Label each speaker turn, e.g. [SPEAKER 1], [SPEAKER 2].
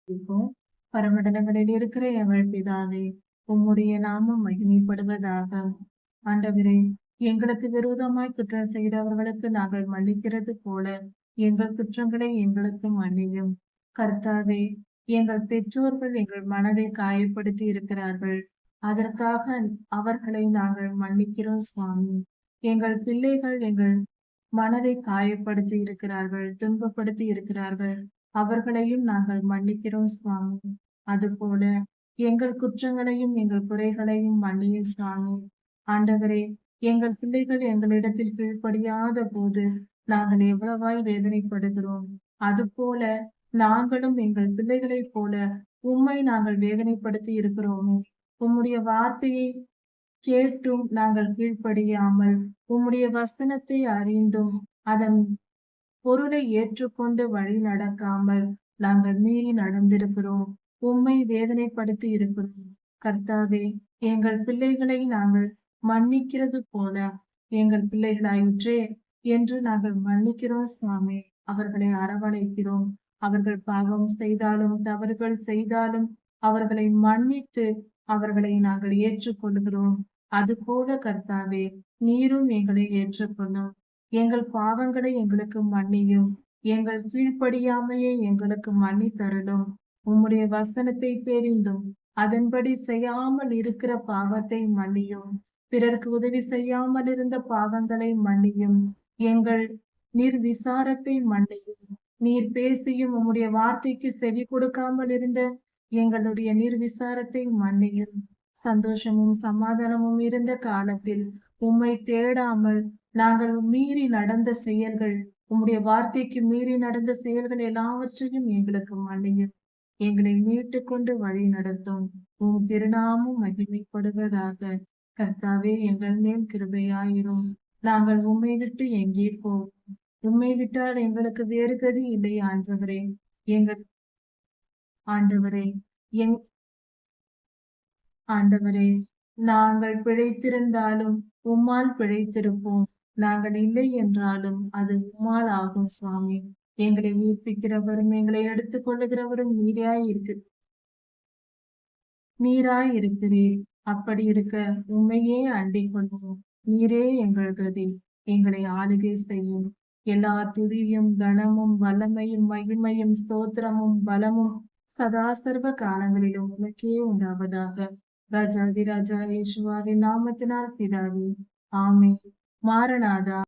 [SPEAKER 1] இப்போ பரமண்டலங்களில் இருக்கிற எங்கள் பிதாவே, உம்முடைய நாமம் மகிமைப்படுவதாக. ஆண்டவரே, எங்களுக்கு விரோதமாய் குற்றம் செய்கிறவர்களுக்கு நாங்கள் மன்னிக்கிறது போல எங்கள் குற்றங்களை எங்களுக்கு மன்னியும். கர்த்தாவே, எங்கள் பெற்றோர்கள் எங்கள் மனதை காயப்படுத்தி இருக்கிறார்கள். அதற்காக அவர்களை நாங்கள் மன்னிக்கிறோம் சுவாமி. எங்கள் பிள்ளைகள் எங்கள் மனதை காயப்படுத்தி இருக்கிறார்கள், துன்பப்படுத்தி இருக்கிறார்கள். அவர்களையும் நாங்கள் மன்னிக்கிறோம் சுவாமி. அதுபோல எங்கள் குற்றங்களையும் எங்கள் குறைகளையும் மன்னியும் சுவாமி. ஆண்டவரே, எங்கள் பிள்ளைகள் எங்களிடத்தில் கீழ்ப்படியாத போது நாங்கள் எவ்வளவாய் வேதனைப்படுகிறோம். அதுபோல நாங்களும் எங்கள் பிள்ளைகளைப் போல உம்மை நாங்கள் வேதனைப்படுத்தி இருக்கிறோமே. உம்முடைய வார்த்தையை கேட்டும் நாங்கள் கீழ்ப்படியாமல், உம்முடைய வசனத்தை அறிந்தும் அதன் பொருளை ஏற்றுக்கொண்டு வழி நடக்காமல் நாங்கள் மீறி நடந்திருக்கிறோம். உம்மை வேதனைப்படுத்தி இருக்கிறோம். கர்த்தாவே, எங்கள் பிள்ளைகளை நாங்கள் மன்னிக்கிறது போல எங்கள் பிள்ளைகளாயிற்றே என்று நாங்கள் மன்னிக்கிறோம் சுவாமி. அவர்களை அரவணைக்கிறோம். அவர்கள் பாவம் செய்தாலும் தவறுகள் செய்தாலும் அவர்களை மன்னித்து அவர்களை நாங்கள் ஏற்றுக்கொள்கிறோம். அதுபோல கர்த்தாவே, நீரும் எங்களை ஏற்றுக்கொள்ளும். எங்கள் பாவங்களை எங்களுக்கு மன்னியும். எங்கள் கீழ்ப்படியாமையை எங்களுக்கு மன்னித்தருளும். உம்முடைய வசனத்தை தெரிந்தும் அதன்படி செய்யாமல் இருக்கிற பாவத்தை மன்னியும். பிறருக்கு உதவி செய்யாமல் இருந்த பாவங்களை மன்னியும். எங்கள் நிர்விசாரத்தை மன்னியும். நீர் பேசியும் உம்முடைய வார்த்தைக்கு செவி கொடுக்காமல் இருந்த எங்களுடைய நிர்விசாரத்தை மன்னியும். சந்தோஷமும் சமாதானமும் இருந்த காலத்தில் உம்மை தேடாமல் நாங்கள் மீறி நடந்த செயல்கள், உம்முடைய வார்த்தைக்கு மீறி நடந்த செயல்கள் எல்லாவற்றையும் எங்களுக்கு மன்னியும். எங்களை மீட்டு கொண்டு வழி நடத்தும். உம் திருநாமம் மகிமைப்படுவதாக. கர்த்தாவே, எங்கள் மேல் கிருபையாயிரும். நாங்கள் உம்மை விட்டு எங்கே போவோம்? உம்மை விட்டால் எங்களுக்கு வேறு கதி இல்லை ஆண்டவரே. எங்கள் ஆண்டவரே, எங் ஆண்டவரே, நாங்கள் பிழைத்திருந்தாலும் உம்மால் பிழைத்திருப்போம். நாங்கள் இல்லை என்றாலும் அது உம்மால் ஆகும் சுவாமி. எங்களை உயிர்ப்பிக்கிறவரும் எங்களை எடுத்துக் கொள்ளுகிறவரும் நீராய் இருக்கிறீர். அப்படி இருக்க உண்மையே அண்டிக் கொள்வோம். நீரே எங்கள் கதி. எங்களை ஆளுகை செய்யும். எல்லா துதியும் கனமும் வல்லமையும் மகிமையும் ஸ்தோத்திரமும் பலமும் சதா சர்வ காலங்களிலும் உனக்கே உண்டாவதாக. ராஜாதி ராஜா இயேசுவின் நாமத்தினால் பிதாவே, ஆமென். மாரநாதா.